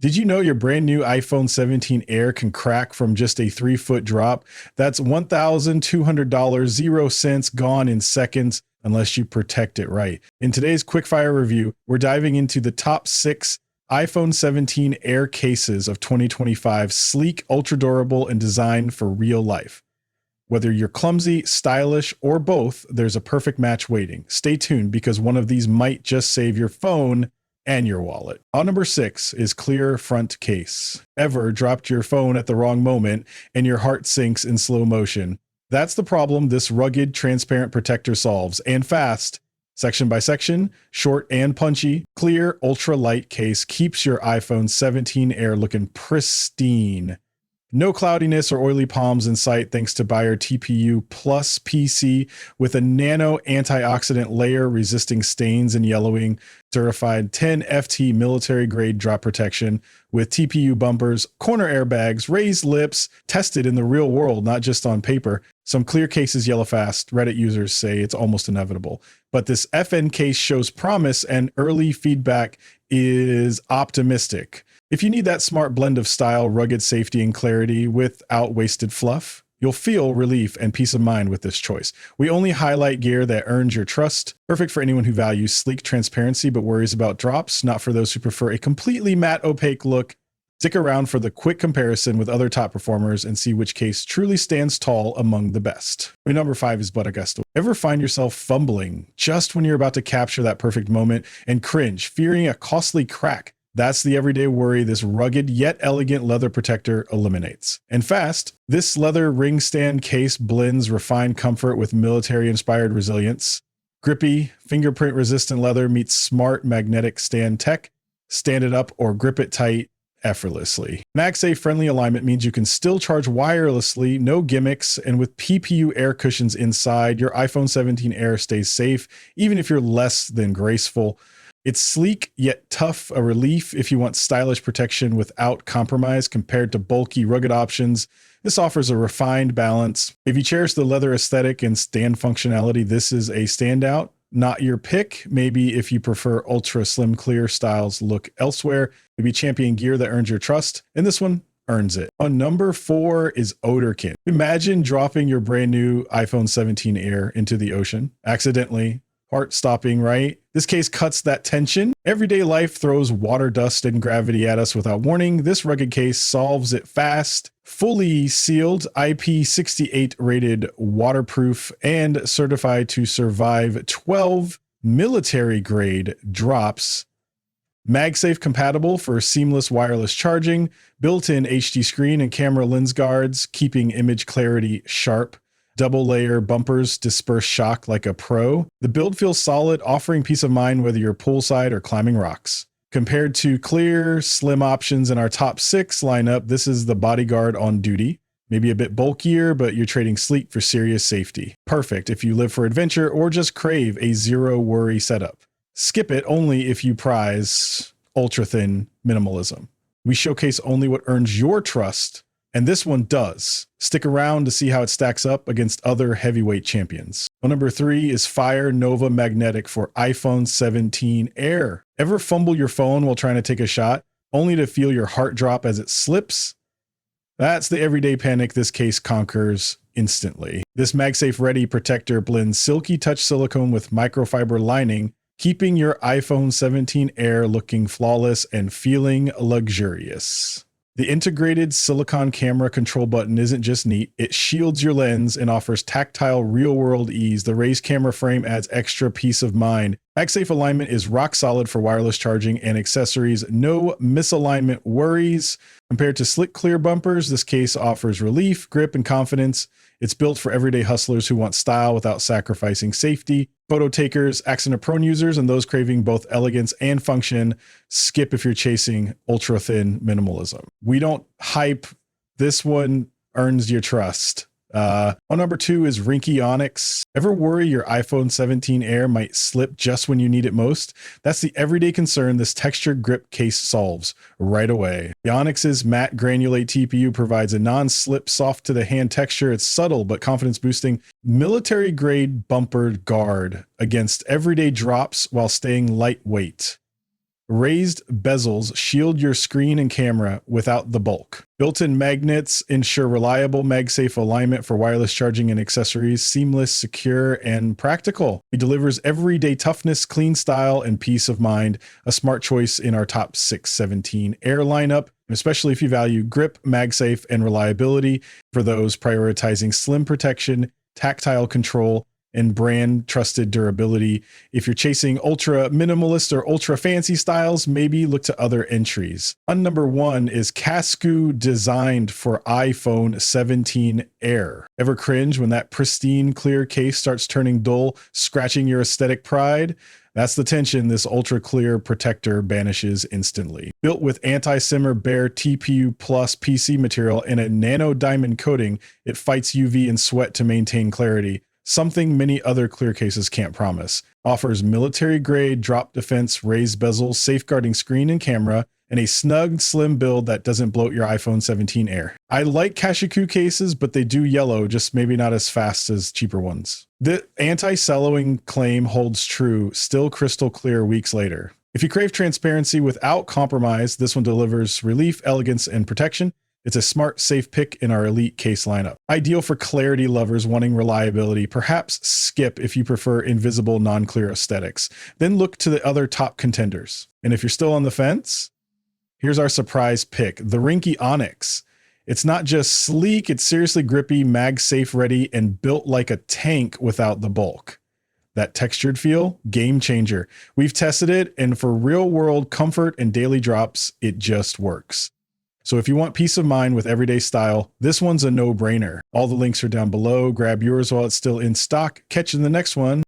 Did you know your brand new iPhone 17 Air can crack from just a 3-foot drop? That's $1,200, 0 cents, gone in seconds unless you protect it right. In today's quickfire review, we're diving into the top 6 iPhone 17 Air cases of 2025, sleek, ultra durable, and designed for real life. Whether you're clumsy, stylish, or both, there's a perfect match waiting. Stay tuned because one of these might just save your phone and your wallet. On number 6 is clear front case. Ever dropped your phone at the wrong moment and your heart sinks in slow motion? That's the problem this rugged, transparent protector solves, and fast. Section by section, short and punchy, clear, ultra-light case keeps your iPhone 17 Air looking pristine. No cloudiness or oily palms in sight thanks to Bayer TPU Plus PC with a nano antioxidant layer resisting stains and yellowing, certified 10 FT military grade drop protection with TPU bumpers, corner airbags, raised lips, tested in the real world, not just on paper. Some clear cases yellow fast. Reddit users say it's almost inevitable. But this FN case shows promise and early feedback is optimistic. If you need that smart blend of style, rugged safety, and clarity without wasted fluff, you'll feel relief and peace of mind with this choice. We only highlight gear that earns your trust. Perfect for anyone who values sleek transparency but worries about drops, not for those who prefer a completely matte opaque look. Stick around for the quick comparison with other top performers and see which case truly stands tall among the best. Number 5 is Buttergusto. Ever find yourself fumbling just when you're about to capture that perfect moment and cringe, fearing a costly crack? That's the everyday worry this rugged yet elegant leather protector eliminates. And fast, this leather ring stand case blends refined comfort with military-inspired resilience. Grippy, fingerprint-resistant leather meets smart magnetic stand tech. Stand it up or grip it tight effortlessly. MagSafe-friendly alignment means you can still charge wirelessly, no gimmicks, and with PPU air cushions inside, your iPhone 17 Air stays safe, even if you're less than graceful. It's sleek yet tough, a relief if you want stylish protection without compromise compared to bulky, rugged options. This offers a refined balance. If you cherish the leather aesthetic and stand functionality, this is a standout. Not your pick. Maybe if you prefer ultra slim clear styles, look elsewhere. Maybe champion gear that earns your trust, and this one earns it. On number 4 is Odorkin. Imagine dropping your brand new iPhone 17 Air into the ocean accidentally. Heart stopping, right? This case cuts that tension. Everyday life throws water, dust, and gravity at us without warning. This rugged case solves it fast. Fully sealed, IP68 rated, waterproof, and certified to survive 12 military grade drops. MagSafe compatible for seamless wireless charging. Built-in HD screen and camera lens guards, keeping image clarity sharp. Double layer bumpers disperse shock like a pro. The build feels solid, offering peace of mind whether you're poolside or climbing rocks. Compared to clear, slim options in our top 6 lineup, this is the bodyguard on duty. Maybe a bit bulkier, but you're trading sleek for serious safety. Perfect if you live for adventure or just crave a zero worry setup. Skip it only if you prize ultra thin minimalism. We showcase only what earns your trust, and this one does. Stick around to see how it stacks up against other heavyweight champions. Number 3 is Fire Nova Magnetic for iPhone 17 Air. Ever fumble your phone while trying to take a shot, only to feel your heart drop as it slips? That's the everyday panic this case conquers instantly. This MagSafe Ready protector blends silky touch silicone with microfiber lining, keeping your iPhone 17 Air looking flawless and feeling luxurious. The integrated silicone camera control button isn't just neat, it shields your lens and offers tactile real-world ease. The raised camera frame adds extra peace of mind. MagSafe alignment is rock solid for wireless charging and accessories. No misalignment worries. Compared to slick clear bumpers, this case offers relief, grip, and confidence. It's built for everyday hustlers who want style without sacrificing safety. Photo takers, accident-prone users, and those craving both elegance and function. Skip if you're chasing ultra-thin minimalism. We don't hype. This one earns your trust. On number 2 is Rinky Onyx. Ever worry your iPhone 17 Air might slip just when you need it most? That's the everyday concern this textured grip case solves right away. The Onyx's matte granulate TPU provides a non-slip, soft to the hand texture. It's subtle but confidence boosting. Military grade bumper guard against everyday drops while staying lightweight. Raised bezels shield your screen and camera without the bulk. Built-in magnets ensure reliable MagSafe alignment for wireless charging and accessories, seamless, secure, and practical. It delivers everyday toughness, clean style, and peace of mind, a smart choice in our top 617 Air lineup, especially if you value grip, MagSafe, and reliability for those prioritizing slim protection, tactile control, and brand trusted durability. If you're chasing ultra minimalist or ultra fancy styles, maybe look to other entries. On number 1 is Casco, designed for iPhone 17 Air. Ever cringe when that pristine clear case starts turning dull, scratching your aesthetic pride? That's the tension this ultra clear protector banishes instantly. Built with anti-simmer bare TPU plus PC material and a nano diamond coating, it fights UV and sweat to maintain clarity, something many other clear cases can't promise. Offers military-grade drop defense, raised bezels, safeguarding screen and camera, and a snug, slim build that doesn't bloat your iPhone 17 Air. I like Casco cases, but they do yellow, just maybe not as fast as cheaper ones. The anti-celloing claim holds true, still crystal clear weeks later. If you crave transparency without compromise, this one delivers relief, elegance, and protection. It's a smart, safe pick in our elite case lineup. Ideal for clarity lovers wanting reliability. Perhaps skip if you prefer invisible, non-clear aesthetics. Then look to the other top contenders. And if you're still on the fence, here's our surprise pick, the Rinky Onyx. It's not just sleek, it's seriously grippy, MagSafe ready, and built like a tank without the bulk. That textured feel, game changer. We've tested it, and for real world comfort and daily drops, it just works. So if you want peace of mind with everyday style, this one's a no-brainer. All the links are down below. Grab yours while it's still in stock. Catch you in the next one.